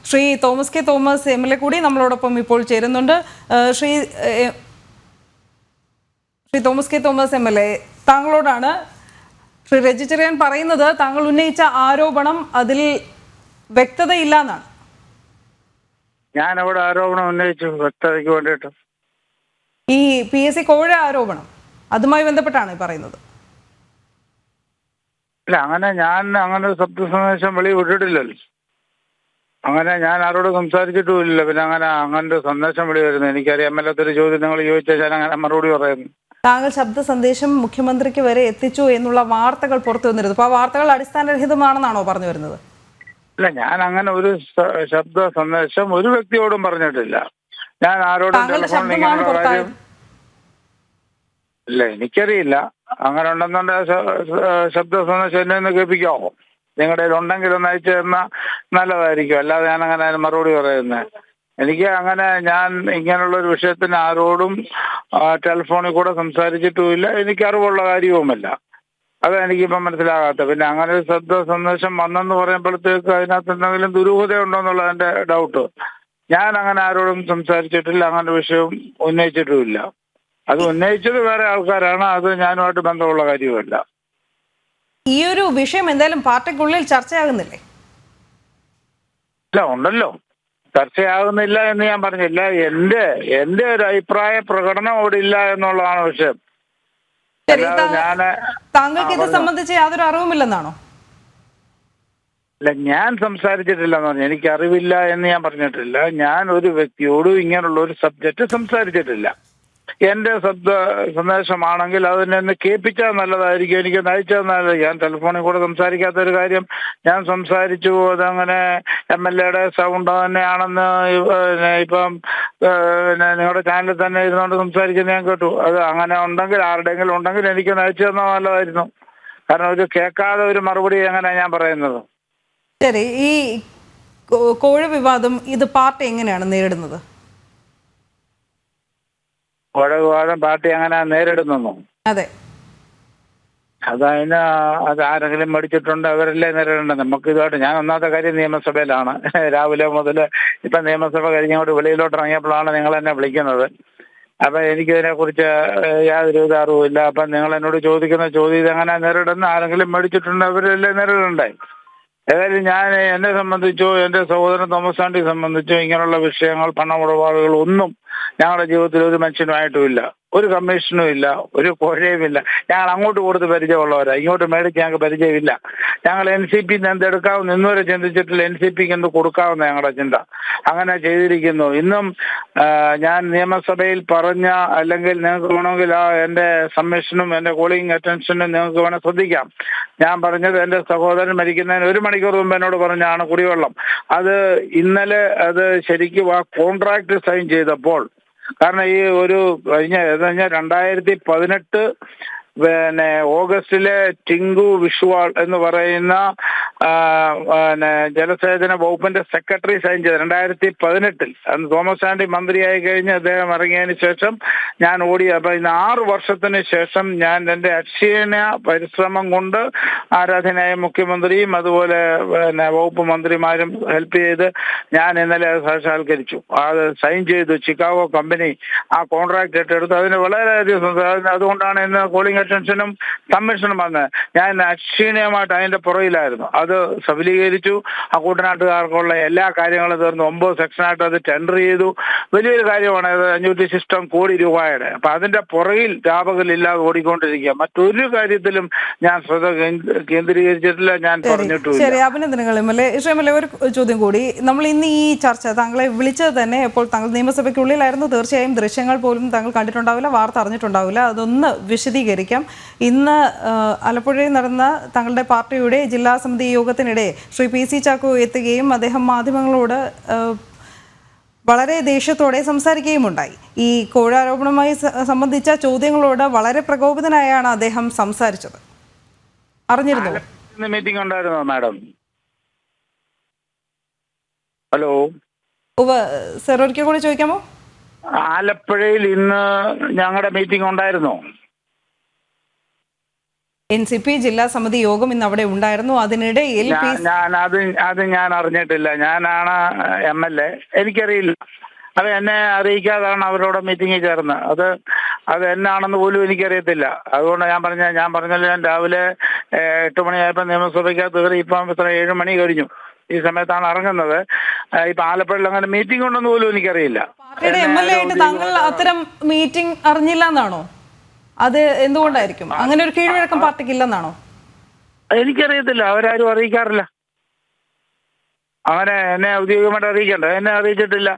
Shri Thomas K Thomas MLA കൂടി നമ്മളോടൊപ്പം ഇപ്പോൾ ചേരുന്നുണ്ട്. ശ്രീ തോമസ് കെ തോമസ് MLA, താങ്കളോടാണ് ശ്രീ റെജി ചെറിയാൻ പറയുന്നത്. താങ്കൾ ഉന്നയിച്ച ആരോപണം അതിൽ വ്യക്തതയില്ല എന്നാണ്. ഞാൻ അവിടെ ആരോപണം ഉന്നയിച്ചു വ്യക്തതയ്ക്ക് വേണ്ടിയിട്ട്. ഈ PSC കോഴ ആരോപണം അതുമായി ബന്ധപ്പെട്ടാണ് പറയുന്നത്. ഇല്ല, ഞാൻ അങ്ങനെ ഒരു ശബ്ദ സന്ദേശം വെളി വിട്ടിട്ടില്ലല്ലോ. അങ്ങനെ ഞാൻ ആരോട് സംസാരിച്ചിട്ടുമില്ല. പിന്നെ അങ്ങനൊരു സന്ദേശം വെളി വരുന്നത് എനിക്കറിയാൻ മേലാത്തൊരു ചോദ്യം നിങ്ങൾ ചോദിച്ചാൽ ഞാൻ അങ്ങനെ മറുപടി പറയുന്നു. താങ്കൾ ശബ്ദ സന്ദേശം മുഖ്യമന്ത്രിക്ക് വരെ എത്തിച്ചു എന്നുള്ള വാർത്തകൾ പുറത്തു വന്നിരുന്നു. അപ്പോൾ ആ വാർത്തകൾ അടിസ്ഥാനരഹിതമാണെന്നാണോ പറഞ്ഞു വരുന്നത്? ഇല്ല, ഞാൻ അങ്ങനെ ഒരു ശബ്ദ സന്ദേശം ഒരു വ്യക്തിയോടും പറഞ്ഞിട്ടില്ല. ഞാൻ ആരോടും ഇല്ല, എനിക്കറിയില്ല. അങ്ങനെ ഉണ്ടെന്നുണ്ടെങ്കിൽ ശബ്ദ സന്ദേശം എന്നെ ഒന്ന് കേൾപ്പിക്കാമോ? നിങ്ങളുടെ ഉണ്ടെങ്കിൽ ഒന്ന് അയച്ചു തന്നാൽ നല്ലതായിരിക്കും. അല്ലാതെ ഞാൻ അങ്ങനെ മറുപടി പറയുന്നത് എനിക്ക് ഞാൻ ഇങ്ങനെയുള്ളൊരു വിഷയത്തിന് ആരോടും ടെലിഫോണിൽ കൂടെ സംസാരിച്ചിട്ടുമില്ല. എനിക്ക് അറിവുള്ള കാര്യവുമല്ല. അതെനിക്കിപ്പം മനസ്സിലാകാത്ത. പിന്നെ അങ്ങനെ ഒരു ശബ്ദ സന്ദേശം വന്നെന്ന് പറയുമ്പോഴത്തേക്ക് അതിനകത്ത് എന്തെങ്കിലും ദുരൂഹത ഉണ്ടോ എൻ്റെ ഡൗട്ട്. ഞാൻ അങ്ങനെ ആരോടും സംസാരിച്ചിട്ടില്ല, അങ്ങനെ വിഷയവും ഉന്നയിച്ചിട്ടുമില്ല. അത് ഉന്നയിച്ചത് വേറെ ആൾക്കാരാണ്. അത് ഞാനുമായിട്ട് ബന്ധമുള്ള കാര്യവുമല്ല. ഈ ഒരു വിഷയം എന്തായാലും പാർട്ടിക്കുള്ളിൽ ചർച്ചയാകുന്നില്ലേ? ഇല്ല, ഉണ്ടല്ലോ. ചർച്ചയാകുന്നില്ല എന്ന് ഞാൻ പറഞ്ഞില്ല. എന്റെ ഒരു അഭിപ്രായ പ്രകടനം അവിടെ ഇല്ല എന്നുള്ളതാണ് വിഷയം. താങ്കൾക്ക് ഇത് സംബന്ധിച്ച് യാതൊരു അറിവുമില്ലെന്നാണോ? അല്ല, ഞാൻ സംസാരിച്ചിട്ടില്ലെന്ന് പറഞ്ഞു. എനിക്ക് അറിവില്ല എന്ന് ഞാൻ പറഞ്ഞിട്ടില്ല. ഞാൻ ഒരു വ്യക്തിയോടും ഇങ്ങനെയുള്ള ഒരു സബ്ജക്റ്റ് സംസാരിച്ചിട്ടില്ല. എന്റെ ശബ്ദ സന്ദേശമാണെങ്കിൽ അതിനെ കേൾപ്പിച്ചാൽ നല്ലതായിരിക്കും. എനിക്ക് അയച്ചാൽ നല്ലത്. ഞാൻ ടെലിഫോണിൽ കൂടെ സംസാരിക്കാത്തൊരു കാര്യം ഞാൻ സംസാരിച്ചു. അതങ്ങനെ MLA സൗണ്ട് തന്നെയാണെന്ന് ഇപ്പം നിങ്ങളുടെ ചാനലിൽ തന്നെ ഇരുന്നുകൊണ്ട് സംസാരിക്കുന്നത് ഞാൻ കേട്ടു. അത് അങ്ങനെ ഉണ്ടെങ്കിൽ ആരുടെയെങ്കിലും ഉണ്ടെങ്കിൽ എനിക്കൊന്ന് അയച്ചു തന്നാൽ നല്ലതായിരുന്നു. കാരണം ഇത് കേൾക്കാതെ ഒരു മറുപടി എങ്ങനെയാണ് ഞാൻ പറയുന്നത്? ശരി, ഈ കോഴ വിവാദം ഇത് പാർട്ടി എങ്ങനെയാണ് നേരിടുന്നത്? കോഴ വിവാദം പാർട്ടി അങ്ങനെ നേരിടുന്നു? അതെ, അത് ആരെങ്കിലും പഠിച്ചിട്ടുണ്ട്, അവരല്ലേ നേരിടേണ്ടത്. നമുക്ക് ഇതുമായിട്ട് ഞാൻ ഒന്നാമത്തെ കാര്യം നിയമസഭയിലാണ്. രാവിലെ മുതൽ ഇപ്പം നിയമസഭ കഴിഞ്ഞോട്ട് വെളിയിലോട്ട് ഇറങ്ങിയപ്പോഴാണ് നിങ്ങൾ എന്നെ വിളിക്കുന്നത്. അപ്പം എനിക്കിതിനെക്കുറിച്ച് യാതൊരു അറിവുമില്ല. അപ്പം നിങ്ങൾ എന്നോട് ചോദിക്കുന്ന ചോദ്യം ഇതെങ്ങനെ നേരിടുന്ന ആരെങ്കിലും പഠിച്ചിട്ടുണ്ട്, അവരല്ലേ നേരിടണ്ടേ? ഏതായാലും എന്നെ സംബന്ധിച്ചോ എൻ്റെ സഹോദരൻ തോമസ് ചാണ്ടിയെ സംബന്ധിച്ചോ ഇങ്ങനെയുള്ള വിഷയങ്ങൾ പണമിടപാടുകൾ ഒന്നും ഞങ്ങളുടെ ജീവിതത്തിൽ ഒരു മനുഷ്യനുമായിട്ടുമില്ല. ഒരു കമ്മീഷനും ഇല്ല, ഒരു കോഴയുമില്ല. ഞങ്ങൾ അങ്ങോട്ട് കൊടുത്ത് പരിചയമുള്ളവരാ, ഇങ്ങോട്ട് മേടിച്ച് ഞങ്ങൾക്ക് പരിചയമില്ല. ഞങ്ങൾ NCP എന്തെടുക്കാവുന്ന ഇന്നുവരെ ചിന്തിച്ചിട്ടില്ല. NCPക്ക് എന്ത് കൊടുക്കാവുന്ന ഞങ്ങളുടെ ചിന്ത. അങ്ങനെ ചെയ്തിരിക്കുന്നു. ഇന്നും ഞാൻ നിയമസഭയിൽ പറഞ്ഞ, അല്ലെങ്കിൽ നിങ്ങൾക്ക് വേണമെങ്കിൽ എൻ്റെ സബ്മിഷനും എൻ്റെ കോളിംഗ് അറ്റൻഷനും നിങ്ങൾക്ക് വേണേൽ ശ്രദ്ധിക്കാം. ഞാൻ പറഞ്ഞത് എൻ്റെ സഹോദരൻ മരിക്കുന്നതിന് 1 മണിക്കൂർ മുമ്പ് എന്നോട് പറഞ്ഞാണ് കുടിവെള്ളം. അത് ഇന്നലെ അത് ശരിക്കും ആ കോൺട്രാക്ട് സൈൻ ചെയ്തപ്പോൾ, കാരണം ഈ ഒരു കഴിഞ്ഞ 2018 ഓഗസ്റ്റിലെ ടിങ്കു വിഷ്വാൾ എന്ന് പറയുന്ന ജലസേചന വകുപ്പിന്റെ സെക്രട്ടറി സൈൻ ചെയ്ത് 2018 അന്ന് തോമസ് ചാണ്ടി മന്ത്രിയായി കഴിഞ്ഞ് അദ്ദേഹം ഇറങ്ങിയതിന് ശേഷം ഞാൻ ഓടി. അപ്പൊ ഇന്ന് 6 വർഷത്തിന് ശേഷം ഞാൻ എൻ്റെ അക്ഷീണ പരിശ്രമം കൊണ്ട് ആരാധനായ മുഖ്യമന്ത്രിയും അതുപോലെ വകുപ്പ് മന്ത്രിമാരും ഹെൽപ്പ് ചെയ്ത് ഞാൻ ഇന്നലെ സാക്ഷാത്കരിച്ചു. അത് സൈൻ ചെയ്തു. ചിക്കാഗോ കമ്പനി ആ കോൺട്രാക്ട് ഏറ്റെടുത്തു. അതിന് വളരെയധികം അതുകൊണ്ടാണ് ഇന്ന് കോളിംഗ് അറ്റൻഷനും കമ്മീഷനും വന്നത്. ഞാൻ അക്ഷീണീയമായിട്ട് അതിന്റെ പുറകിലായിരുന്നു. അത് സഫലീകരിച്ചു. ആ കൂട്ടനാട്ടുകാർക്കുള്ള എല്ലാ കാര്യങ്ങളും തീർന്നു. 9 സെക്ഷനായിട്ട് അത് ടെൻഡർ ചെയ്തു. വലിയൊരു കാര്യമാണ്. അത് 560 കോടി രൂപയുടെ. അപ്പൊ അതിന്റെ പുറകിൽ രാപകലില്ലാതെ ഓടിക്കൊണ്ടിരിക്കുക. മറ്റൊരു കാര്യത്തിലും ഞാൻ ശ്രദ്ധ കേന്ദ്രീകരിച്ചിട്ടില്ല, ഞാൻ പറഞ്ഞിട്ടില്ല. ശരി, അഭിനന്ദനങ്ങൾ MLA. ഒരു ചോദ്യം കൂടി. നമ്മൾ ഇന്ന് ഈ ചർച്ച താങ്കളെ വിളിച്ചത് തന്നെ ഇപ്പോൾ താങ്കൾ നിയമസഭയ്ക്കുള്ളിലായിരുന്നു. തീർച്ചയായും ദൃശ്യങ്ങൾ പോലും താങ്കൾ കണ്ടിട്ടുണ്ടാവില്ല, വാർത്ത അറിഞ്ഞിട്ടുണ്ടാവില്ല. അതൊന്ന് വിശദീകരിക്കാം. ഇന്ന് ആലപ്പുഴയിൽ നടന്ന തങ്ങളുടെ പാർട്ടിയുടെ ജില്ലാ സമിതി യോഗത്തിനിടെ ശ്രീ PC ചാക്കോ എത്തുകയും അദ്ദേഹം മാധ്യമങ്ങളോട് വളരെ ദേഷ്യത്തോടെ സംസാരിക്കുകയും ഉണ്ടായി. ഈ കോഴാരോപണവുമായി സംബന്ധിച്ച ചോദ്യങ്ങളോട് വളരെ പ്രകോപിതനായാണ് അദ്ദേഹം സംസാരിച്ചത്. അറിഞ്ഞിരുന്നു? മീറ്റിംഗ് ഉണ്ടായിരുന്നോ മാഡം? ഹലോ സർ, ഒരിക്കൽ കൂടി ചോദിക്കാമോ? ആലപ്പുഴയിൽ ഇന്ന് ഞങ്ങളുടെ മീറ്റിംഗ് ഉണ്ടായിരുന്നോ? NCP ജില്ലാ സമിതി യോഗം ഇന്ന് അവിടെ ഉണ്ടായിരുന്നു. അതിനിടയിൽ ഞാൻ അറിഞ്ഞിട്ടില്ല. ഞാനാണ് MLA, എനിക്കറിയില്ല. അത് എന്നെ അറിയിക്കാതാണ് അവരോട് മീറ്റിംഗിൽ ചേർന്നത്. അത് എന്നാണെന്ന് പോലും എനിക്കറിയത്തില്ല. അതുകൊണ്ട് ഞാൻ പറഞ്ഞല്ലോ, ഞാൻ രാവിലെ 8 മണിയായപ്പോൾ നിയമസഭയ്ക്കകത്ത് കയറി. ഇപ്പം 7 മണി കഴിഞ്ഞു. ഈ സമയത്താണ് ഇറങ്ങുന്നത്. ഇപ്പൊ ആലപ്പുഴയിൽ അങ്ങനെ മീറ്റിംഗ് ഉണ്ടെന്ന് പോലും എനിക്കറിയില്ല. പാർട്ടിയുടെ MLA ആയിട്ട് താങ്കൾ അത്തരം മീറ്റിംഗ് അറിഞ്ഞില്ല എന്നാണോ? അത് എന്തുകൊണ്ടായിരിക്കും? അങ്ങനെ ഒരു കീഴ്വഴക്കം പാർട്ടിക്ക് ഇല്ലെന്നാണോ? എനിക്കറിയത്തില്ല, അവരാരും അറിയിക്കാറില്ല. അങ്ങനെ എന്നെ ഔദ്യോഗികമായിട്ട് അറിയിക്കണ്ടേ? എന്നെ അറിയിച്ചിട്ടില്ല.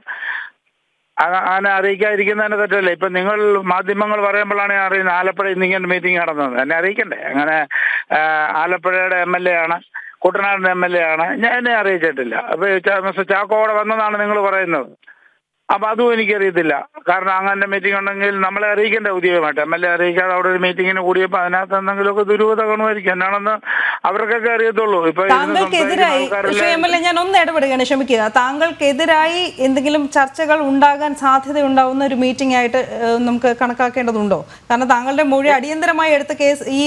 അങ്ങനെ അറിയിക്കാതിരിക്കുന്നതിന് തെറ്റല്ലേ? ഇപ്പൊ നിങ്ങൾ മാധ്യമങ്ങൾ പറയുമ്പോഴാണ് ഞാൻ അറിയുന്നത് ആലപ്പുഴ ഇന്നിങ്ങനെ മീറ്റിംഗ് നടന്നത്. എന്നെ അറിയിക്കണ്ടേ? അങ്ങനെ ആലപ്പുഴയുടെ MLA ആണ്, കുട്ടനാടിന്റെ MLA ആണ്. എന്നെ അറിയിച്ചിട്ടില്ല. അപ്പൊ മിസ്റ്റർ ചാക്കോ അവിടെ വന്നതാണ് നിങ്ങൾ പറയുന്നത്. അപ്പൊ അതും എനിക്കറിയത്തില്ല. കാരണം അങ്ങനെ മീറ്റിംഗ് ഉണ്ടെങ്കിൽ നമ്മളെ അറിയിക്കേണ്ട ഔദ്യോഗികമായിട്ട്. MLA അറിയിക്കാതെ അവിടെ ഒരു മീറ്റിങ്ങിന് കൂടിയപ്പോൾ അതിനകത്ത് എന്തെങ്കിലുമൊക്കെ ദുരൂഹത കാണുമായിരിക്കും. എന്നാണെന്ന് അവർക്കൊക്കെ അറിയത്തുള്ളൂ. ഇപ്പൊ താങ്കൾക്കെതിരായി MLA, ഞാൻ ഒന്ന് ഇടപെടുകയാണ്, ക്ഷമിക്കുക. താങ്കൾക്കെതിരായി എന്തെങ്കിലും ചർച്ചകൾ ഉണ്ടാകാൻ സാധ്യതയുണ്ടാവുന്ന ഒരു മീറ്റിംഗ് ആയിട്ട് നമുക്ക് കണക്കാക്കേണ്ടതുണ്ടോ? കാരണം താങ്കളുടെ മൊഴി അടിയന്തരമായി എടുത്ത കേസ്, ഈ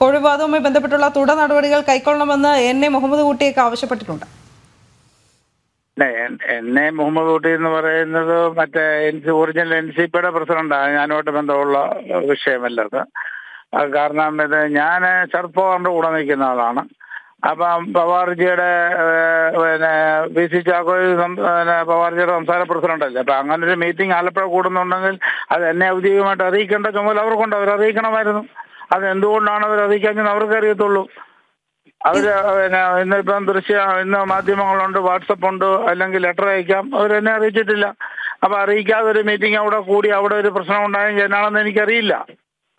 കോഴ വിവാദവുമായി ബന്ധപ്പെട്ടുള്ള തുടർ നടപടികൾ കൈക്കൊള്ളണമെന്ന് NA മുഹമ്മദ് കുട്ടിയൊക്കെ ആവശ്യപ്പെട്ടിട്ടുണ്ട്. എന്നെ മുഹമ്മദ് കുട്ടി എന്ന് പറയുന്നത് മറ്റേ ഒറിജിനൽ NCPയുടെ പ്രസിഡന്റാണ്. ഞാനുമായിട്ട് ബന്ധമുള്ള വിഷയമല്ല അത്. കാരണം ഞാൻ ശരത് പവാറിന്റെ കൂടെ നിൽക്കുന്ന ആളാണ്. അപ്പം പവാർജിയുടെ PC ചാക്കോ പവാർജിയുടെ സംസ്ഥാന പ്രസിഡന്റ് അല്ലേ. അപ്പൊ അങ്ങനെ ഒരു മീറ്റിംഗ് ആലപ്പുഴ കൂടുന്നുണ്ടെങ്കിൽ അത് എന്നെ ഔദ്യോഗികമായിട്ട് അറിയിക്കേണ്ട ചുമതല അവർക്കുണ്ട്. അവരറിയിക്കണമായിരുന്നു. അത് എന്തുകൊണ്ടാണ് അവർ അറിയിക്കാഞ്ഞെന്ന് അവർക്ക് അറിയത്തുള്ളൂ. ഇന്നിപ്പം ഇന്ന് മാധ്യമങ്ങളുണ്ട്, വാട്സപ്പ് ഉണ്ട്, അല്ലെങ്കിൽ ലെറ്റർ അയക്കാം. അവരെന്നെ അറിയിച്ചിട്ടില്ല. അപ്പൊ അറിയിക്കാതെ ഒരു മീറ്റിംഗ് അവിടെ കൂടി അവിടെ ഒരു പ്രശ്നം ഉണ്ടായെങ്കിൽ എന്നാണെന്ന് എനിക്കറിയില്ല.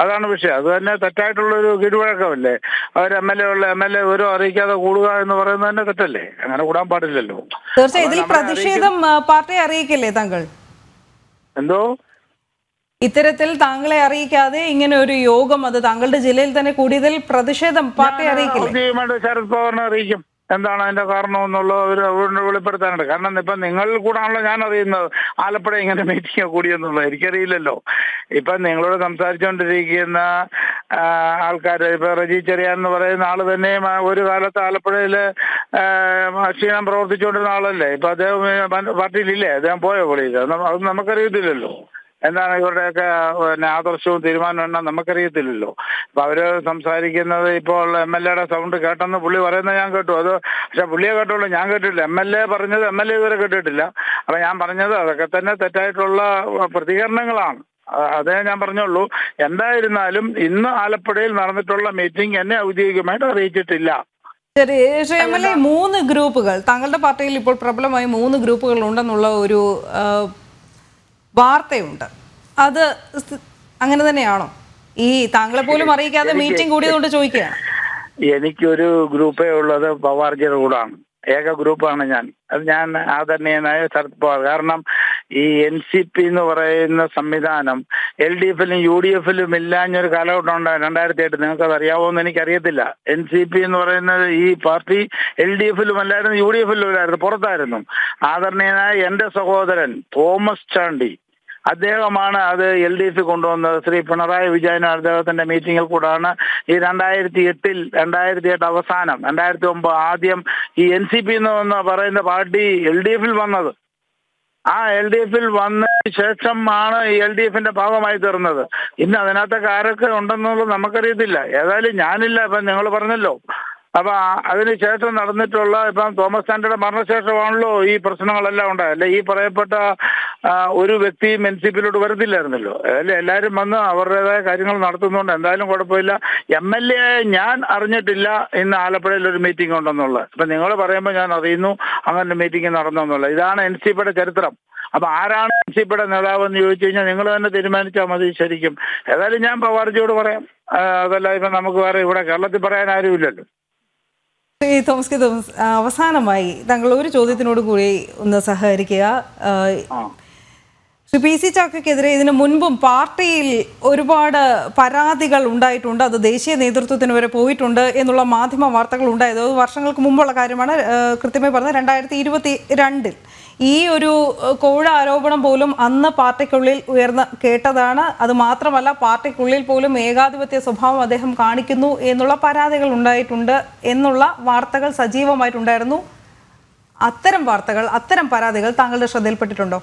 അതാണ് വിഷയം. അത് തന്നെ തെറ്റായിട്ടുള്ളൊരു കീഴ്വഴക്കമല്ലേ? അവർ MLA ഒരു അറിയിക്കാതെ കൂടുക എന്ന് പറയുന്നത് തന്നെ തെറ്റല്ലേ? അങ്ങനെ കൂടാൻ പാടില്ലല്ലോ. തീർച്ചയായും ഇതിൽ പ്രതിഷേധം പാർട്ടിയെ അറിയിക്കില്ലേ താങ്കൾ? എന്തോ ഇത്തരത്തിൽ താങ്കളെ അറിയിക്കാതെ ഇങ്ങനെ ഒരു യോഗം അത് താങ്കളുടെ ജില്ലയിൽ തന്നെ കൂടിയതിൽ പ്രതിഷേധം പാർട്ടിയെ അറിയിക്കില്ലേ? ശരത് പവാറിനെ അറിയിക്കും. എന്താണ് അതിന്റെ കാരണം എന്നുള്ളത് വെളിപ്പെടുത്താനുണ്ട്. കാരണം ഇപ്പൊ നിങ്ങൾ കൂടാണല്ലോ ഞാൻ അറിയുന്നത് ആലപ്പുഴ ഇങ്ങനെ മീറ്റിംഗ് കൂടിയെന്നുള്ളത്. എനിക്കറിയില്ലല്ലോ. ഇപ്പൊ നിങ്ങളോട് സംസാരിച്ചുകൊണ്ടിരിക്കുന്ന ആൾക്കാർ, ഇപ്പൊ റജി ചെറിയാൻ എന്ന് പറയുന്ന ആള് തന്നെ ഒരു കാലത്ത് ആലപ്പുഴയില് ക്ഷീണം പ്രവർത്തിച്ചുകൊണ്ടിരുന്ന ആളല്ലേ. ഇപ്പൊ അദ്ദേഹം പാർട്ടിയിലില്ലേ? അദ്ദേഹം പോയോ പുള്ളിയിൽ? അത് നമുക്കറിയത്തില്ലല്ലോ. എന്താണ് ഇവരുടെയൊക്കെ ആദർശവും തീരുമാനവും എന്നാ നമുക്കറിയത്തില്ലല്ലോ. അപ്പൊ അവര് സംസാരിക്കുന്നത് ഇപ്പോൾ MLAയുടെ സൗണ്ട് കേട്ടെന്ന് പുള്ളി പറയുന്നത് ഞാൻ കേട്ടു. പക്ഷെ പുള്ളിയെ കേട്ടുള്ളൂ, ഞാൻ കേട്ടിട്ടില്ല. MLA പറഞ്ഞത് MLA ഇതുവരെ കേട്ടിട്ടില്ല. അപ്പൊ ഞാൻ പറഞ്ഞത് അതൊക്കെ തന്നെ തെറ്റായിട്ടുള്ള പ്രതികരണങ്ങളാണ്. അതേ ഞാൻ പറഞ്ഞുള്ളൂ. എന്തായിരുന്നാലും ഇന്ന് ആലപ്പുഴയിൽ നടന്നിട്ടുള്ള മീറ്റിംഗ് എന്നെ ഔദ്യോഗികമായിട്ട് അറിയിച്ചിട്ടില്ല. ശരി, 3 ഗ്രൂപ്പുകൾ താങ്കളുടെ പാർട്ടിയിൽ ഇപ്പോൾ പ്രബലമായി 3 ഗ്രൂപ്പുകൾ ഉണ്ടെന്നുള്ള ഒരു വാർത്തയുണ്ട്. അത് അങ്ങനെ തന്നെയാണോ? ഈ താങ്കളെ പോലും അറിയിക്കാതെ മീറ്റിംഗ് കൂടിയതുകൊണ്ട് ചോദിക്കുകയാണ്. എനിക്കൊരു ഗ്രൂപ്പേ ഉള്ളത് പവാർജിയുടെ കൂടാണ്. ഏക ഗ്രൂപ്പാണ് ഞാൻ. അത് ഞാൻ ആദരണീയനായ ശരത് പവാർ. കാരണം ഈ NCP എന്ന് പറയുന്ന സംവിധാനം LDFിലും UDFിലും ഇല്ലാഞ്ഞൊരു കാലഘട്ടം ഉണ്ടായി 2008. നിങ്ങൾക്കത് അറിയാവോന്ന് എനിക്കറിയത്തില്ല. NCP എന്ന് പറയുന്നത് ഈ പാർട്ടി LDFിലും അല്ലായിരുന്നു, UDFിലും ഇല്ലായിരുന്നു, പുറത്തായിരുന്നു. ആദരണീയനായ എൻ്റെ സഹോദരൻ തോമസ് ചാണ്ടി അദ്ദേഹമാണ് അത് LDF കൊണ്ടുവന്നത്. ശ്രീ പിണറായി വിജയൻ അദ്ദേഹത്തിന്റെ മീറ്റിംഗിൽ കൂടാണ് ഈ 2008 അവസാനം 2009 ആദ്യം ഈ NCP എന്ന് പറയുന്ന പാർട്ടി LDFിൽ വന്നത്. ആ LDFിൽ വന്നതിന് ശേഷമാണ് ഈ LDFിന്റെ ഭാഗമായി തീർന്നത്. ഇന്ന് അതിനകത്തൊക്കെ ആരൊക്കെ ഉണ്ടെന്നുള്ളത് നമുക്കറിയത്തില്ല. ഏതായാലും ഞാനില്ല. ഇപ്പം നിങ്ങൾ പറഞ്ഞല്ലോ. അപ്പൊ അതിനുശേഷം നടന്നിട്ടുള്ള ഇപ്പം തോമസ് ചാണ്ടിയുടെ മരണശേഷമാണല്ലോ ഈ പ്രശ്നങ്ങളെല്ലാം ഉണ്ടായല്ലേ. ഈ പറയപ്പെട്ട ഒരു വ്യക്തിയും NCPയിലോട്ട് വരത്തില്ലായിരുന്നല്ലോ. അതല്ലേ എല്ലാവരും വന്ന് അവരുടേതായ കാര്യങ്ങൾ നടത്തുന്നുണ്ട്. എന്തായാലും കുഴപ്പമില്ല. MLA ഞാൻ അറിഞ്ഞിട്ടില്ല ഇന്ന് ആലപ്പുഴയിൽ ഒരു മീറ്റിംഗ് ഉണ്ടെന്നുള്ളത്. ഇപ്പൊ നിങ്ങൾ പറയുമ്പോൾ ഞാൻ അറിയുന്നു അങ്ങനെ മീറ്റിംഗ് നടന്നെന്നുള്ളത്. ഇതാണ് NCPയുടെ ചരിത്രം. അപ്പൊ ആരാണ് NCPയുടെ നേതാവ് എന്ന് ചോദിച്ചു കഴിഞ്ഞാൽ നിങ്ങൾ തന്നെ തീരുമാനിച്ചാൽ മതി. ശരിക്കും ഏതായാലും ഞാൻ പവാർജിയോട് പറയാം. അതല്ല ഇപ്പൊ നമുക്ക് വേറെ ഇവിടെ കേരളത്തിൽ പറയാൻ ആരുമില്ലല്ലോ. തോമസ് അവസാനമായി താങ്കൾ ഒരു ചോദ്യത്തിനോട് കൂടി ഒന്ന് സഹകരിക്കുക. ശ്രീ PC ചാക്കോയ്ക്കെതിരെ ഇതിനു മുൻപും പാർട്ടിയിൽ ഒരുപാട് പരാതികൾ ഉണ്ടായിട്ടുണ്ട്. അത് ദേശീയ നേതൃത്വത്തിന് വരെ പോയിട്ടുണ്ട് എന്നുള്ള മാധ്യമ വാർത്തകൾ ഉണ്ടായത് വർഷങ്ങൾക്ക് മുമ്പുള്ള കാര്യമാണ്. കൃത്യമായി പറഞ്ഞത് 2022. ഈ ഒരു കോഴ ആരോപണം പോലും അന്ന് പാർട്ടിക്കുള്ളിൽ കേട്ടതാണ്. അത് മാത്രമല്ല, പാർട്ടിക്കുള്ളിൽ പോലും ഏകാധിപത്യ സ്വഭാവം അദ്ദേഹം കാണിക്കുന്നു എന്നുള്ള പരാതികൾ ഉണ്ടായിട്ടുണ്ട് എന്നുള്ള വാർത്തകൾ സജീവമായിട്ടുണ്ടായിരുന്നു. അത്തരം വാർത്തകൾ, അത്തരം പരാതികൾ താങ്കളുടെ ശ്രദ്ധയിൽപ്പെട്ടിട്ടുണ്ടോ?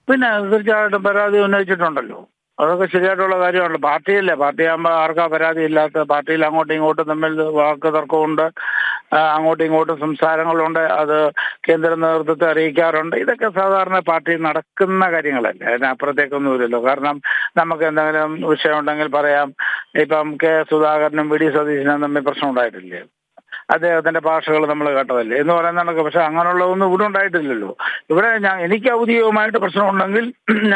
പിന്നെ തീർച്ചയായിട്ടും പരാതി ഉന്നയിച്ചിട്ടുണ്ടല്ലോ. അതൊക്കെ ശരിയായിട്ടുള്ള കാര്യമാണല്ലോ. പാർട്ടിയല്ലേ, പാർട്ടിയാകുമ്പോൾ ആർക്കാ പരാതി ഇല്ലാത്ത? പാർട്ടിയിൽ അങ്ങോട്ടും ഇങ്ങോട്ടും തമ്മിൽ വാക്ക് തർക്കമുണ്ട്, അങ്ങോട്ടും ഇങ്ങോട്ടും സംസാരങ്ങളുണ്ട്, അത് കേന്ദ്ര നേതൃത്വത്തെ അറിയിക്കാറുണ്ട്. ഇതൊക്കെ സാധാരണ പാർട്ടിയിൽ നടക്കുന്ന കാര്യങ്ങളല്ലേ, അതിനപ്പുറത്തേക്കൊന്നുമില്ലല്ലോ. കാരണം നമുക്ക് എന്തെങ്കിലും വിഷയമുണ്ടെങ്കിൽ പറയാം. ഇപ്പം കെ സുധാകരനും വി ഡി സതീശനും തമ്മിൽ പ്രശ്നം ഉണ്ടായിട്ടില്ലേ? അദ്ദേഹത്തിന്റെ ഭാഷകൾ നമ്മൾ കേട്ടതല്ലേ എന്ന് പറയുന്നതൊക്കെ. പക്ഷെ അങ്ങനെയുള്ളതൊന്നും ഇവിടെ ഉണ്ടായിട്ടില്ലല്ലോ. ഇവിടെ എനിക്ക് ഔദ്യോഗികമായിട്ട് പ്രശ്നമുണ്ടെങ്കിൽ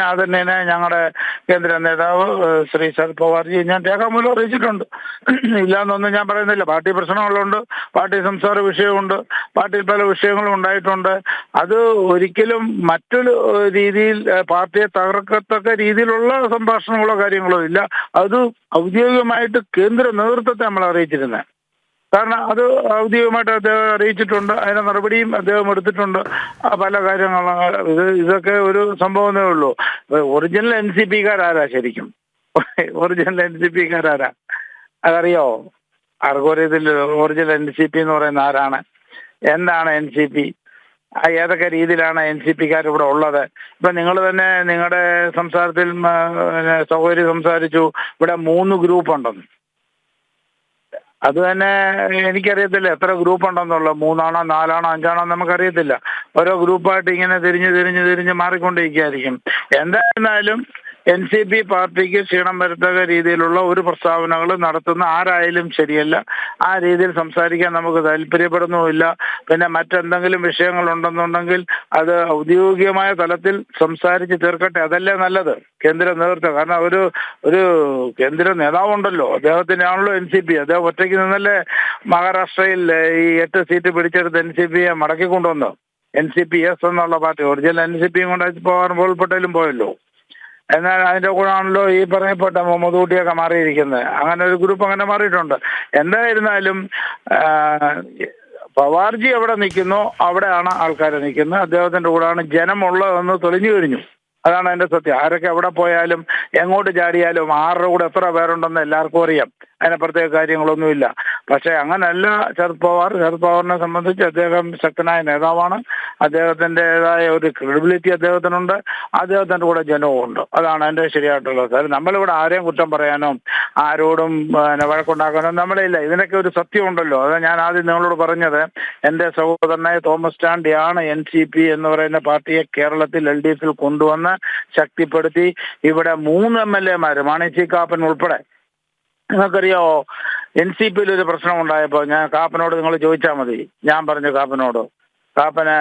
അത് തന്നെ ഞങ്ങളുടെ കേന്ദ്ര നേതാവ് ശ്രീ ശരത് പവാർജി ഞാൻ രേഖാമൂലം അറിയിച്ചിട്ടുണ്ട്. ഇല്ലാന്നൊന്നും ഞാൻ പറയുന്നില്ല. പാർട്ടി പ്രശ്നങ്ങളുണ്ട്, പാർട്ടി സംസാര വിഷയമുണ്ട്, പാർട്ടിയിൽ പല വിഷയങ്ങളും ഉണ്ടായിട്ടുണ്ട്. അത് ഒരിക്കലും മറ്റൊരു രീതിയിൽ പാർട്ടിയെ തകർക്കത്തക്ക രീതിയിലുള്ള സംഭാഷണങ്ങളോ കാര്യങ്ങളോ ഇല്ല. അത് ഔദ്യോഗികമായിട്ട് കേന്ദ്ര നേതൃത്വത്തെ നമ്മൾ അറിയിച്ചിരുന്നത്. കാരണം അത് ഔദ്യോഗികമായിട്ട് അദ്ദേഹം അറിയിച്ചിട്ടുണ്ട്. അതിന്റെ നടപടിയും അദ്ദേഹം എടുത്തിട്ടുണ്ട്. പല കാര്യങ്ങളും ഇതൊക്കെ ഒരു സംഭവമേ ഉള്ളൂ. ഒറിജിനൽ NCP-കാരാരാ ശരിക്കും? ഒറിജിനൽ NCP-കാരാരാ അതറിയോ? ആർക്കും അറിയത്തില്ല. ഒറിജിനൽ NCP എന്ന് പറയുന്ന ആരാണ്, എന്താണ് NCP, ഏതൊക്കെ രീതിയിലാണ് NCP-കാർ ഇവിടെ ഉള്ളത്? ഇപ്പൊ നിങ്ങൾ തന്നെ നിങ്ങളുടെ സംസാരത്തിൽ സൗകര്യം സംസാരിച്ചു ഇവിടെ 3 ഗ്രൂപ്പ് ഉണ്ടെന്ന്. അത് തന്നെ എനിക്കറിയത്തില്ല എത്ര ഗ്രൂപ്പ് ഉണ്ടെന്നുള്ളത്. 3 ആണോ 4 ആണോ 5 ആണോ നമുക്കറിയത്തില്ല. ഓരോ ഗ്രൂപ്പായിട്ട് ഇങ്ങനെ തിരിഞ്ഞ് മാറിക്കൊണ്ടിരിക്കുകയായിരിക്കും. എന്തായിരുന്നാലും NCP പാർട്ടിക്ക് ക്ഷീണം വരുത്തക്ക രീതിയിലുള്ള ഒരു പ്രസ്താവനകൾ നടത്തുന്ന ആരായാലും ശരിയല്ല. ആ രീതിയിൽ സംസാരിക്കാൻ നമുക്ക് താല്പര്യപ്പെടുന്നുമില്ല. പിന്നെ മറ്റെന്തെങ്കിലും വിഷയങ്ങളുണ്ടെന്നുണ്ടെങ്കിൽ അത് ഔദ്യോഗികമായ തലത്തിൽ സംസാരിച്ച് തീർക്കട്ടെ. അതല്ലേ നല്ലത് കേന്ദ്ര നേതൃത്വം. കാരണം ഒരു കേന്ദ്ര നേതാവുണ്ടല്ലോ, അദ്ദേഹത്തിൻ്റെ ആണല്ലോ NCP. അദ്ദേഹം ഒറ്റയ്ക്ക് നിന്നല്ലേ മഹാരാഷ്ട്രയിൽ ഈ 8 സീറ്റ് പിടിച്ചെടുത്ത് NCP-യെ മടക്കിക്കൊണ്ടുവന്നു. NCP-S എന്നുള്ള പാർട്ടി ഒറിജിനൽ NCP-യും കൊണ്ട് പോകാൻ പട്ടേലും പോയല്ലോ. എന്നാൽ അതിന്റെ കൂടെ ആണല്ലോ ഈ പറയപ്പെട്ട മുഹമ്മദ് കുട്ടിയൊക്കെ മാറിയിരിക്കുന്നത്. അങ്ങനെ ഒരു ഗ്രൂപ്പ് അങ്ങനെ മാറിയിട്ടുണ്ട്. എന്തായിരുന്നാലും പവാർജി എവിടെ നിൽക്കുന്നോ അവിടെയാണ് ആൾക്കാർ നിൽക്കുന്നത്. അദ്ദേഹത്തിന്റെ കൂടെയാണ് ജനമുള്ളതെന്ന് തെളിഞ്ഞു കഴിഞ്ഞു. അതാണ് അതിന്റെ സത്യം. ആരൊക്കെ എവിടെ പോയാലും എങ്ങോട്ട് ചാടിയാലും ആരുടെ കൂടെ എത്ര പേരുണ്ടെന്ന് എല്ലാവർക്കും അറിയാം. അതിന് പ്രത്യേക കാര്യങ്ങളൊന്നുമില്ല. പക്ഷെ അങ്ങനല്ല ശരത് പവാറിനെ സംബന്ധിച്ച് അദ്ദേഹം ശക്തനായ നേതാവാണ്. അദ്ദേഹത്തിൻ്റെതായ ഒരു ക്രെഡിബിലിറ്റി അദ്ദേഹത്തിനുണ്ട്. അദ്ദേഹത്തിൻ്റെ കൂടെ ജനവും ഉണ്ട്. അതാണ് അതിൻ്റെ ശരിയായിട്ടുള്ളത്. നമ്മളിവിടെ ആരെയും കുറ്റം പറയാനോ ആരോടും വഴക്കുണ്ടാക്കാനോ നമ്മളില്ല. ഇതിനൊക്കെ ഒരു സത്യമുണ്ടല്ലോ. അത് ഞാൻ ആദ്യം നിങ്ങളോട് പറഞ്ഞത്, എൻ്റെ സഹോദരനായ തോമസ് ചാണ്ടിയാണ് NCP എന്ന് പറയുന്ന പാർട്ടിയെ കേരളത്തിൽ LDF-ൽ കൊണ്ടുവന്ന് ശക്തിപ്പെടുത്തി ഇവിടെ 3 MLA-മാർ മാണി സി കാപ്പൻ ഉൾപ്പെടെ. നിങ്ങൾക്കറിയാമോ, NCP-യിൽ ഒരു പ്രശ്നം ഉണ്ടായപ്പോൾ ഞാൻ കാപ്പനോട് നിങ്ങൾ ചോദിച്ചാൽ മതി. ഞാൻ പറഞ്ഞു കാപ്പന്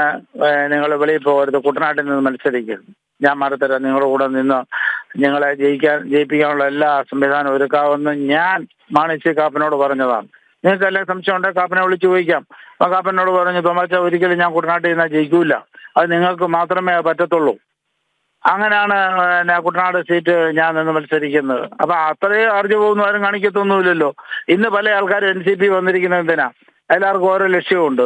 നിങ്ങൾ വെളിയിൽ പോകരുത്, കുട്ടനാട്ടിൽ നിന്ന് മത്സരിക്കരുത്, ഞാൻ മറുത്തരാം, നിങ്ങളുടെ കൂടെ നിന്ന് നിങ്ങളെ ജയിപ്പിക്കാനുള്ള എല്ലാ സംവിധാനവും ഒരുക്കാമെന്ന് ഞാൻ മാണി സി കാപ്പനോട് പറഞ്ഞതാണ്. നിങ്ങൾക്ക് എല്ലാ സംശയം ഉണ്ടെങ്കിൽ കാപ്പനെ വിളിച്ച് ചോദിക്കാം. അപ്പോൾ കാപ്പനോട് പറഞ്ഞു, തോമാച്ച ഒരിക്കലും ഞാൻ കുട്ടനാട്ടിൽ നിന്നാൽ ജയിക്കൂല, അത് നിങ്ങൾക്ക് മാത്രമേ പറ്റത്തുള്ളൂ. അങ്ങനെയാണ് കുട്ടനാട് സീറ്റ് ഞാൻ നിന്ന് മത്സരിക്കുന്നത്. അപ്പൊ അത്രയും ആർജവമൊന്നും ആരും കാണിക്കത്തൊന്നുമില്ലല്ലോ. ഇന്ന് പല ആൾക്കാരും NCP വന്നിരിക്കുന്നത് എന്തിനാ? എല്ലാവർക്കും ഓരോ ലക്ഷ്യമുണ്ട്.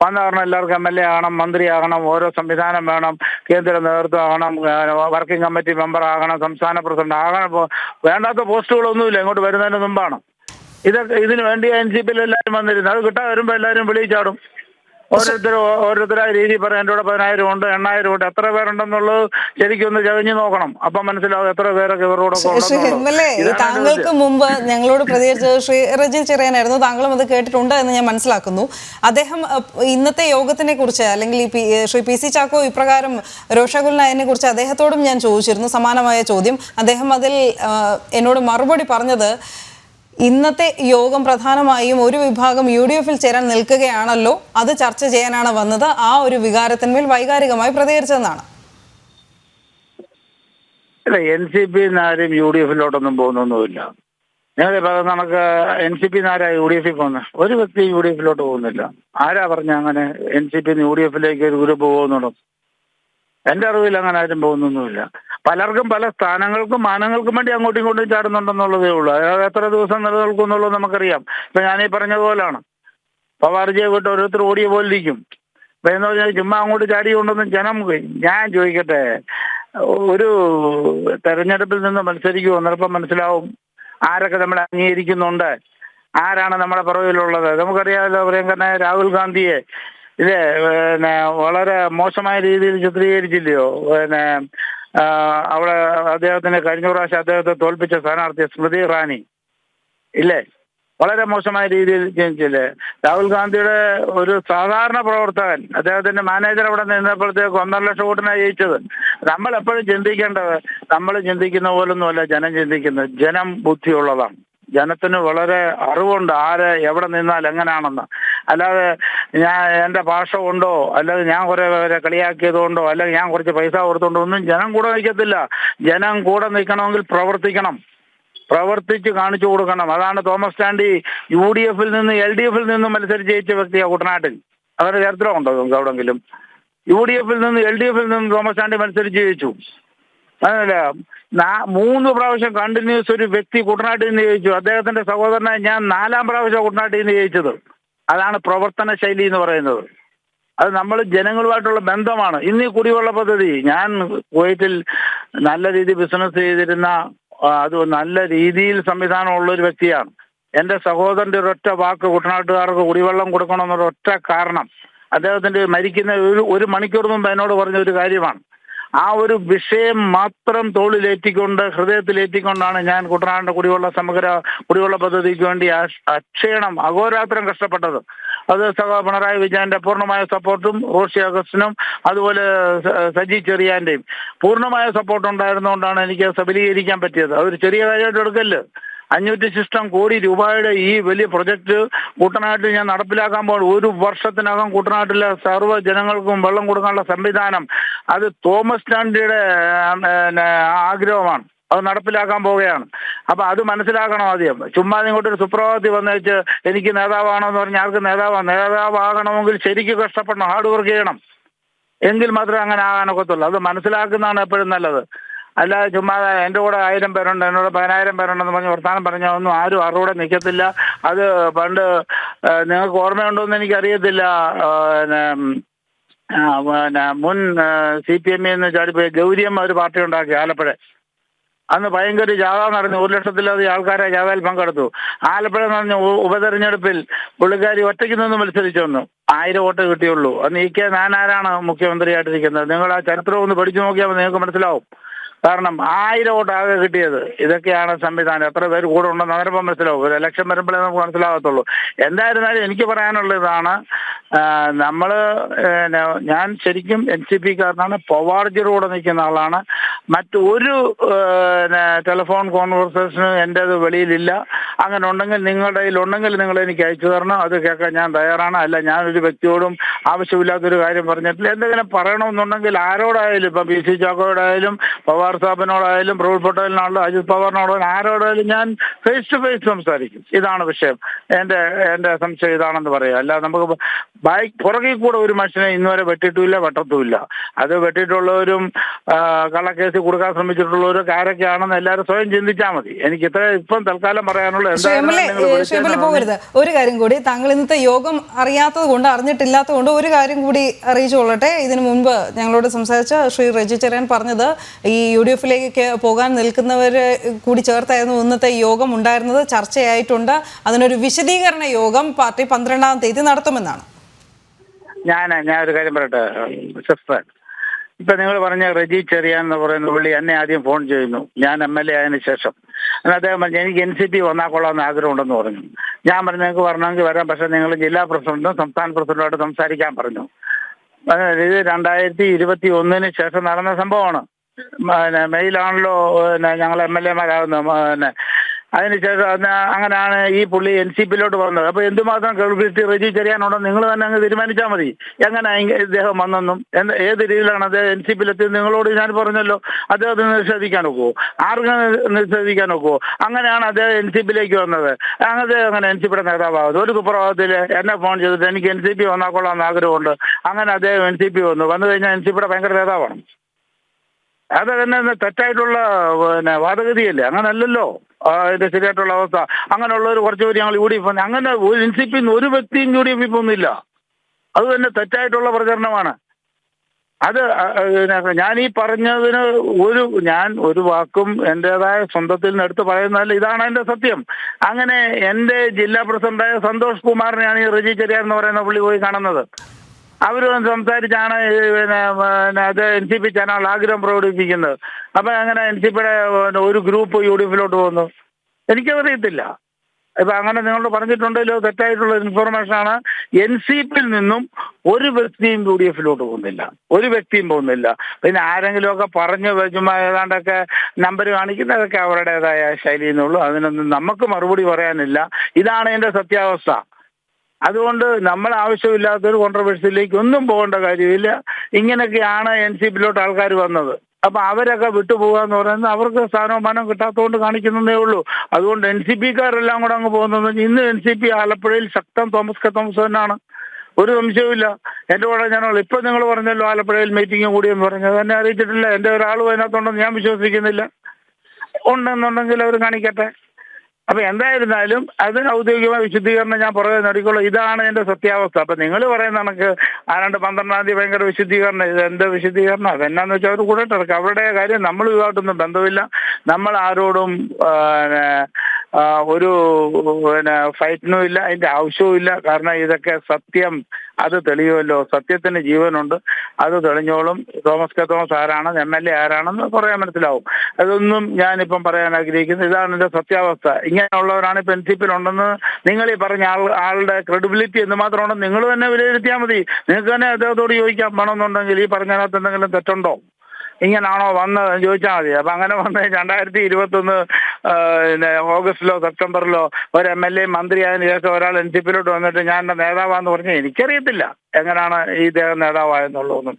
വന്ന കാരണം എല്ലാവർക്കും MLA ആകണം, മന്ത്രിയാകണം, ഓരോ സംവിധാനം വേണം, കേന്ദ്ര നേതൃത്വം ആകണം, വർക്കിംഗ് കമ്മിറ്റി മെമ്പർ ആകണം, സംസ്ഥാന പ്രസിഡന്റ് ആകണം. വേണ്ടാത്ത പോസ്റ്റുകളൊന്നുമില്ല. ഇങ്ങോട്ട് വരുന്നതിന് മുമ്പാണ് ഇതിനു വേണ്ടി NCP-യിൽ എല്ലാവരും വന്നിരുന്നത്. അത് കിട്ടാൻ വരുമ്പോൾ എല്ലാവരും വിളിച്ചാടും. ഓരോരുത്തരായ രീതി പറയാം. എൻ്റെ കൂടെ 10,000 ഉണ്ട്, 8,000 ഉണ്ട്. എത്ര പേരുണ്ടെന്നുള്ളത് ശരിക്കും ഒന്ന് ചകഞ്ഞു നോക്കണം. അപ്പം മനസ്സിലാവും എത്ര പേരൊക്കെ ഇവരോട്. താങ്കൾക്ക് മുമ്പ് ഞങ്ങളോട് പ്രതികരിച്ചത് ശ്രീ റജിൽ ചെറിയാനായിരുന്നു. താങ്കളും അത് കേട്ടിട്ടുണ്ട് എന്ന് ഞാൻ മനസ്സിലാക്കുന്നു. അദ്ദേഹം ഇന്നത്തെ യോഗത്തിനെ കുറിച്ച്, അല്ലെങ്കിൽ ശ്രീ PC ചാക്കോ ഇപ്രകാരം രോഷാകുൽ നായനെ കുറിച്ച് അദ്ദേഹത്തോടും ഞാൻ ചോദിച്ചിരുന്നു സമാനമായ ചോദ്യം. അദ്ദേഹം അതിൽ എന്നോട് മറുപടി പറഞ്ഞത്, ഇന്നത്തെ യോഗം പ്രധാനമായും ഒരു വിഭാഗം UDF-ൽ ചേരാൻ നിൽക്കുകയാണല്ലോ, അത് ചർച്ച ചെയ്യാനാണ് വന്നത്, ആ ഒരു വികാരത്തിന്മേൽ വൈകാരികമായി പ്രതികരിച്ചതെന്നാണ്. അല്ല, NCP-ന്നാരും UDF-ലോട്ടൊന്നും പോകുന്നൊന്നുമില്ല. നമുക്ക് NCP-ന്നാരാ UDF-ൽ പോകുന്നത്? ഒരു വ്യക്തി UDF-ലോട്ട് പോകുന്നില്ല. ആരാ പറഞ്ഞ അങ്ങനെ NCP-ന്ന് UDF-ലേക്ക് ഒരു ഗ്രൂപ്പ് പോകുന്നുണ്ടോ? എൻ്റെ അറിവിൽ അങ്ങനെ ആരും പോകുന്നൊന്നുമില്ല. പലർക്കും പല സ്ഥാനങ്ങൾക്കും മാനങ്ങൾക്കും വേണ്ടി അങ്ങോട്ടും ഇങ്ങോട്ടും ചാടുന്നുണ്ടെന്നുള്ളതേ ഉള്ളൂ. അത് എത്ര ദിവസം നിലനിൽക്കും എന്നുള്ളത് നമുക്കറിയാം. ഇപ്പം ഞാനീ പറഞ്ഞതുപോലാണ്, പവാർജിയെ വിട്ട് ഓരോരുത്തർ ഓടിയ പോലെ ഇരിക്കും. അപ്പൊ എന്ന് പറഞ്ഞാൽ ചുമ്മാ അങ്ങോട്ട് ചാടി കൊണ്ടൊന്നും ജനം. ഞാൻ ചോദിക്കട്ടെ, ഒരു തെരഞ്ഞെടുപ്പിൽ നിന്ന് മത്സരിക്കുമോ അന്നേരം മനസ്സിലാവും ആരൊക്കെ നമ്മളെ അംഗീകരിക്കുന്നുണ്ട്, ആരാണ് നമ്മുടെ പുറകിലുള്ളത്. നമുക്കറിയാമല്ലോ, പ്രിയങ്കരനായ രാഹുൽ ഗാന്ധിയെ പിന്നെ വളരെ മോശമായ രീതിയിൽ ചിത്രീകരിച്ചില്ലയോ. പിന്നെ അവിടെ അദ്ദേഹത്തിന് കഴിഞ്ഞ പ്രാവശ്യം അദ്ദേഹത്തെ തോൽപ്പിച്ച സ്ഥാനാർത്ഥി സ്മൃതി ഇറാനി ഇല്ലേ, വളരെ മോശമായ രീതിയിൽ ജയിച്ചില്ലേ. രാഹുൽ ഗാന്ധിയുടെ ഒരു സാധാരണ പ്രവർത്തകൻ, അദ്ദേഹത്തിന്റെ മാനേജർ അവിടെ നിന്നപ്പോഴത്തേക്ക് 1.5 ലക്ഷം വോട്ടിനാണ് ജയിച്ചത്. നമ്മൾ എപ്പോഴും ചിന്തിക്കേണ്ടത്, നമ്മൾ ചിന്തിക്കുന്ന പോലൊന്നുമല്ല ജനം ചിന്തിക്കുന്നത്. ജനം ബുദ്ധിയുള്ളതാണ്, ജനത്തിന് വളരെ അറിവുണ്ട് ആര് എവിടെ നിന്നാൽ എങ്ങനെയാണെന്ന്. അല്ലാതെ എൻ്റെ ഭാഷ കൊണ്ടോ, അല്ലെങ്കിൽ ഞാൻ കുറെ പേരെ കളിയാക്കിയത് കൊണ്ടോ, അല്ലെങ്കിൽ ഞാൻ കുറച്ച് പൈസ കൊടുത്തോണ്ടോ ഒന്നും ജനം കൂടെ നിൽക്കത്തില്ല. ജനം കൂടെ നിൽക്കണമെങ്കിൽ പ്രവർത്തിക്കണം, പ്രവർത്തിച്ച് കാണിച്ചു കൊടുക്കണം. അതാണ് തോമസ് ചാണ്ടി UDF നിന്ന് LDF നിന്നും മത്സരിച്ച് ജയിച്ച വ്യക്തിയാണ് കുട്ടനാട്ടിൽ. അവരുടെ ചരിത്രമുണ്ടോ നമുക്ക് എവിടെങ്കിലും? UDF നിന്ന് LDF നിന്നും തോമസ് ചാണ്ടി മത്സരിച്ച് ജയിച്ചു. അതല്ല, 3 പ്രാവശ്യം കണ്ടിന്യൂസ് ഒരു വ്യക്തി കുട്ടനാട്ടിൽ നിന്ന് ജയിച്ചു. അദ്ദേഹത്തിന്റെ സഹോദരനായി ഞാൻ 4-ാം പ്രാവശ്യം കുട്ടനാട്ടിൽ നിന്ന് ജയിച്ചത്. അതാണ് പ്രവർത്തന ശൈലി എന്ന് പറയുന്നത്. അത് നമ്മൾ ജനങ്ങളുമായിട്ടുള്ള ബന്ധമാണ്. ഇന്ന് ഈ കുടിവെള്ള പദ്ധതി, ഞാൻ കുവൈറ്റിൽ നല്ല രീതിയിൽ ബിസിനസ് ചെയ്തിരുന്ന, അത് നല്ല രീതിയിൽ സംവിധാനമുള്ള ഒരു വ്യക്തിയാണ്. എൻ്റെ സഹോദരൻ്റെ ഒരൊറ്റ വാക്ക് കുട്ടനാട്ടുകാർക്ക് കുടിവെള്ളം കൊടുക്കണമെന്നൊരു ഒറ്റ കാരണം, അദ്ദേഹത്തിൻ്റെ മരിക്കുന്ന ഒരു മണിക്കൂർ മുമ്പ് എന്നോട് പറഞ്ഞ ഒരു കാര്യമാണ്. ആ ഒരു വിഷയം മാത്രം തോളിലേറ്റിക്കൊണ്ട്, ഹൃദയത്തിലേറ്റിക്കൊണ്ടാണ് ഞാൻ കുട്ടനാടിൻ്റെ സമഗ്ര കുടിവെള്ള പദ്ധതിക്ക് വേണ്ടി അക്ഷീണം അഹോരാത്രം കഷ്ടപ്പെട്ടത്. അത് പിണറായി വിജയന്റെ പൂർണ്ണമായ സപ്പോർട്ടും, റോഷി അഗസ്റ്റിനും അതുപോലെ സജി ചെറിയാന്റെയും പൂർണ്ണമായ സപ്പോർട്ട് ഉണ്ടായിരുന്നുകൊണ്ടാണ് എനിക്ക് സബലീകരിക്കാൻ പറ്റിയത്. അതൊരു ചെറിയ കാര്യമായിട്ട് എടുക്കല്ല്. 500 കോടി രൂപയുടെ ഈ വലിയ പ്രൊജക്ട് കുട്ടനാട്ടിൽ ഞാൻ നടപ്പിലാക്കാൻ പോകും. 1 വർഷത്തിനകം കുട്ടനാട്ടിലെ സർവ്വ ജനങ്ങൾക്കും വെള്ളം കൊടുക്കാനുള്ള സംവിധാനം, അത് തോമസ് ചാണ്ടിയുടെ ആഗ്രഹമാണ്. അത് നടപ്പിലാക്കാൻ പോവുകയാണ്. അപ്പൊ അത് മനസ്സിലാക്കണം ആദ്യം. ചുമ്മാ ഇങ്ങോട്ടൊരു സുപ്രഭാതത്തിൽ വന്നേച്ച് എനിക്ക് നേതാവാണോ എന്ന് പറഞ്ഞാൽ ആർക്ക് നേതാവാകണമെങ്കിൽ ശരിക്കും കഷ്ടപ്പെടണം, ഹാർഡ് വർക്ക് ചെയ്യണം. എങ്കിൽ മാത്രമേ അങ്ങനെ ആകാനൊക്കത്തുള്ളൂ. അത് മനസ്സിലാക്കുന്നതാണ് എപ്പോഴും നല്ലത്. അല്ലാതെ ചുമ്മാ എൻ്റെ കൂടെ 1000 പേരുണ്ട്, എന്നോട് 10,000 പേരുണ്ടെന്ന് പറഞ്ഞ് വർത്താനം പറഞ്ഞാൽ ഒന്നും ആരും ആരുടെ നിൽക്കത്തില്ല. അത് പണ്ട് നിങ്ങൾക്ക് ഓർമ്മയുണ്ടോയെന്ന് എനിക്കറിയത്തില്ല, മുൻ CPM ചാടിപ്പോയി ഗൗരിയമ്മ ഒരു പാർട്ടി ഉണ്ടാക്കി ആലപ്പുഴ. അന്ന് ഭയങ്കര ജാഥ നടന്നു, 1 ലക്ഷത്തിലധികം ആൾക്കാരെ ജാഥയിൽ പങ്കെടുത്തു. ആലപ്പുഴ നടന്ന ഉപതെരഞ്ഞെടുപ്പിൽ പുള്ളിക്കാരി ഒറ്റയ്ക്ക് നിന്ന് മത്സരിച്ചു വന്നു, 1000 വോട്ട് കിട്ടിയുള്ളൂ. അന്ന് EK നായനാരാണ് മുഖ്യമന്ത്രിയായിട്ടിരിക്കുന്നത്. നിങ്ങൾ ആ ചരിത്രം ഒന്ന് പഠിച്ചു നോക്കിയാൽ നിങ്ങൾക്ക് മനസ്സിലാവും. കാരണം 1000 വോട്ട് ആകെ കിട്ടിയത്. ഇതൊക്കെയാണ് സംവിധാനം. എത്ര പേര് കൂടെ ഉണ്ടെന്ന് അന്നേരം മനസ്സിലാവും. ഒരു ഇലക്ഷൻ വരുമ്പോഴേ നമുക്ക് മനസ്സിലാകത്തുള്ളൂ. എന്തായിരുന്നാലും എനിക്ക് പറയാനുള്ള ഇതാണ്, ഞാൻ ശരിക്കും NCPക്കാരനാണ്, പവാർജിലൂടെ നിൽക്കുന്ന ആളാണ്. മറ്റൊരു ടെലിഫോൺ കോൺവെർസേഷനും എൻ്റേത് വെളിയിലില്ല. അങ്ങനെ ഉണ്ടെങ്കിൽ നിങ്ങളുടെ കയ്യിലുണ്ടെങ്കിൽ നിങ്ങൾ എനിക്ക് അയച്ചു തരണം, അത് കേൾക്കാൻ ഞാൻ തയ്യാറാണ്. അല്ല, ഞാനൊരു വ്യക്തിയോടും ആവശ്യമില്ലാത്തൊരു കാര്യം പറഞ്ഞിട്ടില്ല. എന്തെങ്കിലും പറയണമെന്നുണ്ടെങ്കിൽ ആരോടായാലും, ഇപ്പം PC ചാക്കോയോടായാലും, പവാർ സാബിനോടായാലും, പ്രഫുൽ പട്ടേലിനോടും, അജിത് പവാറിനോടും, ആരോടായാലും ഞാൻ ഫേസ് ടു ഫേസ് സംസാരിക്കും. ഇതാണ് വിഷയം. എൻ്റെ സംശയം ഇതാണെന്ന് പറയാം. അല്ല, നമുക്ക് പുറകിൽ കൂടെ ഒരു മനുഷ്യനെ ഇന്നുവരെ വെട്ടിയിട്ടുമില്ല, വെട്ടത്തുമില്ല. അത് വെട്ടിയിട്ടുള്ളവരും കള്ളക്കേസ് കൊടുക്കാൻ ശ്രമിച്ചിട്ടുള്ളവരും ആരൊക്കെയാണെന്ന് എല്ലാവരും സ്വയം ചിന്തിച്ചാൽ മതി. എനിക്ക് ഇപ്പം തൽക്കാലം പറയാനുള്ള പോകരുത്. ഒരു കാര്യം കൂടി, താങ്കൾ ഇന്നത്തെ യോഗം അറിയാത്തത് കൊണ്ട്, അറിഞ്ഞിട്ടില്ലാത്തത് കൊണ്ട് ഒരു കാര്യം കൂടി അറിയിച്ചുകൊള്ളട്ടെ. ഇതിനു മുൻപ് ഞങ്ങളോട് സംസാരിച്ച ശ്രീ റെജി ചെറിയാൻ പറഞ്ഞത് ഈ UDF പോകാൻ നിൽക്കുന്നവർ കൂടി ചേർത്തായിരുന്നു ഇന്നത്തെ യോഗം ഉണ്ടായിരുന്നത്, ചർച്ചയായിട്ടുണ്ട്. അതിനൊരു വിശദീകരണ യോഗം പാർട്ടി 12-ാം തീയതി നടത്തുമെന്നാണ്. ഞാൻ ഒരു കാര്യം പറയട്ടെ സിസ്റ്റർ. ഇപ്പൊ നിങ്ങൾ പറഞ്ഞ റെജി ചെറിയാൻ എന്ന് പറയുന്ന പുള്ളി എന്നെ ആദ്യം ഫോൺ ചെയ്യുന്നു, ഞാൻ MLA ആയതിനു ശേഷം. അദ്ദേഹം പറഞ്ഞു എനിക്ക് NCP വന്നാൽ കൊള്ളാമെന്ന് ആഗ്രഹമുണ്ടെന്ന് പറഞ്ഞു. ഞാൻ പറഞ്ഞു നിങ്ങൾക്ക് വരണമെങ്കിൽ വരാം, പക്ഷെ നിങ്ങൾ ജില്ലാ പ്രസിഡന്റും സംസ്ഥാന പ്രസിഡന്റുമായിട്ട് സംസാരിക്കാൻ പറഞ്ഞു. ഇത് 2021 ശേഷം നടന്ന സംഭവമാണ്. മെയിലാണല്ലോ ഞങ്ങൾ MLA-മാരാകുന്നത്. അതിനുശേഷം അങ്ങനെയാണ് ഈ പുള്ളി NCPയിലോട്ട് വന്നത്. അപ്പോൾ എന്തുമാത്രം ക്രെഡിബിലിറ്റി റെജി ചെറിയാനുണ്ടെന്ന് നിങ്ങൾ തന്നെ അങ്ങ് തീരുമാനിച്ചാൽ മതി. എങ്ങനെ ഇദ്ദേഹം വന്നെന്നും ഏത് രീതിയിലാണ് അദ്ദേഹം NCPയിലെത്തിയത് നിങ്ങളോട് ഞാൻ പറഞ്ഞല്ലോ. അദ്ദേഹത്തിന് നിഷേധിക്കാൻ ഒക്കുമോ? ആർക്കും നിഷേധിക്കാൻ ഒക്കുമോ? അങ്ങനെയാണ് അദ്ദേഹം NCPയിലേക്ക് വന്നത്. അങ്ങനെ NCPയുടെ നേതാവാകുന്നത്. ഒരു സുപ്രഭാതത്തിൽ എന്നെ ഫോൺ ചെയ്തിട്ട് എനിക്ക് NCP വന്നാൽ കൊള്ളാമെന്ന് ആഗ്രഹമുണ്ട്. അങ്ങനെ അദ്ദേഹം NCP വന്നു കഴിഞ്ഞാൽ NCPയുടെ ഭയങ്കര നേതാവാണ്. അത് തന്നെ തെറ്റായിട്ടുള്ള വാദഗതിയല്ലേ? അങ്ങനല്ലല്ലോ ഇത് ശരിയായിട്ടുള്ള അവസ്ഥ. അങ്ങനെയുള്ളവർ കുറച്ച് പേര് ഞങ്ങൾ UDF അങ്ങനെ NCP ഒരു വ്യക്തിയും UDF ഒന്നുമില്ല. അത് തന്നെ തെറ്റായിട്ടുള്ള പ്രചരണമാണ്. അത് ഞാൻ ഈ പറഞ്ഞതിന് ഞാൻ ഒരു വാക്കും എൻ്റെതായ സ്വന്തത്തിൽ നിന്ന് എടുത്ത് പറയുന്നതല്ല, ഇതാണ് എൻ്റെ സത്യം. അങ്ങനെ എൻ്റെ ജില്ലാ പ്രസിഡന്റായ സന്തോഷ് കുമാറിനെയാണ് ഈ റെജി ചെറിയാൻ എന്ന് പറയുന്ന പുള്ളി പോയി കാണുന്നത്. അവർ സംസാരിച്ചാണ് അത് NCP ചാനൽ ആഗ്രഹം പ്രകടിപ്പിക്കുന്നത്. അപ്പം അങ്ങനെ NCPയുടെ ഒരു ഗ്രൂപ്പ് UDF പോകുന്നു, എനിക്കതറിയത്തില്ല. ഇപ്പം അങ്ങനെ നിങ്ങളോട് പറഞ്ഞിട്ടുണ്ടല്ലോ, തെറ്റായിട്ടുള്ള ഇൻഫർമേഷനാണ്. NCPയിൽ നിന്നും ഒരു വ്യക്തിയും UDF പോകുന്നില്ല, ഒരു വ്യക്തിയും പോകുന്നില്ല. പിന്നെ ആരെങ്കിലുമൊക്കെ പറഞ്ഞു ചുമ്മാ ഏതാണ്ടൊക്കെ നമ്പർ കാണിക്കുന്നതൊക്കെ അവരുടേതായ ശൈലി എന്നുള്ളൂ. അതിനൊന്നും നമുക്ക് മറുപടി പറയാനില്ല. ഇതാണ് എൻ്റെ സത്യാവസ്ഥ. അതുകൊണ്ട് നമ്മൾ ആവശ്യമില്ലാത്തൊരു കോൺട്രവേഴ്സിയിലേക്ക് ഒന്നും പോകേണ്ട കാര്യമില്ല. ഇങ്ങനെയൊക്കെയാണ് NCPയിലോട്ട് ആൾക്കാർ വന്നത്. അപ്പം അവരൊക്കെ വിട്ടുപോകാന്ന് പറയുന്നത് അവർക്ക് സ്ഥാനമാനം കിട്ടാത്തതുകൊണ്ട് കാണിക്കുന്നതേ ഉള്ളൂ. അതുകൊണ്ട് NCPക്കാരെല്ലാം കൂടെ അങ്ങ് പോകുന്നത്. ഇന്ന് NCP ആലപ്പുഴയിൽ ശക്തൻ തോമസ് കെ തോമസ് തന്നെയാണ്, ഒരു സംശയവുമില്ല. എൻ്റെ കൂടെ ഞാനുള്ളൂ. ഇപ്പം നിങ്ങൾ പറഞ്ഞല്ലോ ആലപ്പുഴയിൽ മീറ്റിംഗ് കൂടിയെന്ന് പറഞ്ഞത്, എന്നെ അറിയിച്ചിട്ടില്ല. എൻ്റെ ഒരാളും അതിനകത്തുണ്ടെന്ന് ഞാൻ വിശ്വസിക്കുന്നില്ല. ഉണ്ടെന്നുണ്ടെങ്കിൽ അവർ കാണിക്കട്ടെ. അപ്പം എന്തായിരുന്നാലും അതിന് ഔദ്യോഗികമായ വിശദീകരണം ഞാൻ പുറകെ നേടിക്കോളൂ. ഇതാണ് എൻ്റെ സത്യാവസ്ഥ. അപ്പം നിങ്ങൾ പറയുന്ന കണക്ക് 12-12 തീയതി ഭയങ്കര വിശദീകരണം, ഇത് എന്ത് വിശദീകരണം? അതെന്നാന്ന് വെച്ചാൽ അവർ കൂടെ ഇറക്കും. അവരുടെ കാര്യം നമ്മൾ ഇതുമായിട്ടൊന്നും ബന്ധമില്ല. നമ്മൾ ആരോടും ഒരു ഫൈറ്റിനും ഇല്ല, അതിൻ്റെ ആവശ്യവും ഇല്ല. കാരണം ഇതൊക്കെ സത്യം, അത് തെളിയുമല്ലോ. സത്യത്തിന് ജീവനുണ്ട്, അത് തെളിഞ്ഞോളും. തോമസ് കെ തോമസ് ആരാണ്, MLA ആരാണെന്ന് പറയാൻ മനസ്സിലാവും. അതൊന്നും ഞാനിപ്പം പറയാൻ ആഗ്രഹിക്കുന്നത്. ഇതാണ് എൻ്റെ സത്യാവസ്ഥ. ഇങ്ങനെയുള്ളവരാണ് ഇപ്പം NCPയിൽ ഉണ്ടെന്ന് നിങ്ങൾ ഈ പറഞ്ഞ ആളുടെ ക്രെഡിബിലിറ്റി എന്ന് മാത്രം ഉണ്ടെന്ന് നിങ്ങൾ തന്നെ വിലയിരുത്തിയാൽ മതി. നിങ്ങൾക്ക് തന്നെ അദ്ദേഹത്തോട് ചോദിക്കാം, വേണമെന്നുണ്ടെങ്കിൽ ഈ പറഞ്ഞതിനകത്ത് എന്തെങ്കിലും തെറ്റുണ്ടോ, ഇങ്ങനാണോ വന്നത് ചോദിച്ചാൽ മതി. അപ്പം അങ്ങനെ വന്ന് 2021 ഓഗസ്റ്റിലോ സെപ്റ്റംബറിലോ ഒരു MLA മന്ത്രിയായതിനു ശേഷം ഒരാൾ NCPയിലോട്ട് വന്നിട്ട് ഞാൻ എൻ്റെ നേതാവാന്ന് പറഞ്ഞാൽ എനിക്കറിയത്തില്ല എങ്ങനെയാണ് ഈ നേതാവായെന്നുള്ളതൊന്നും.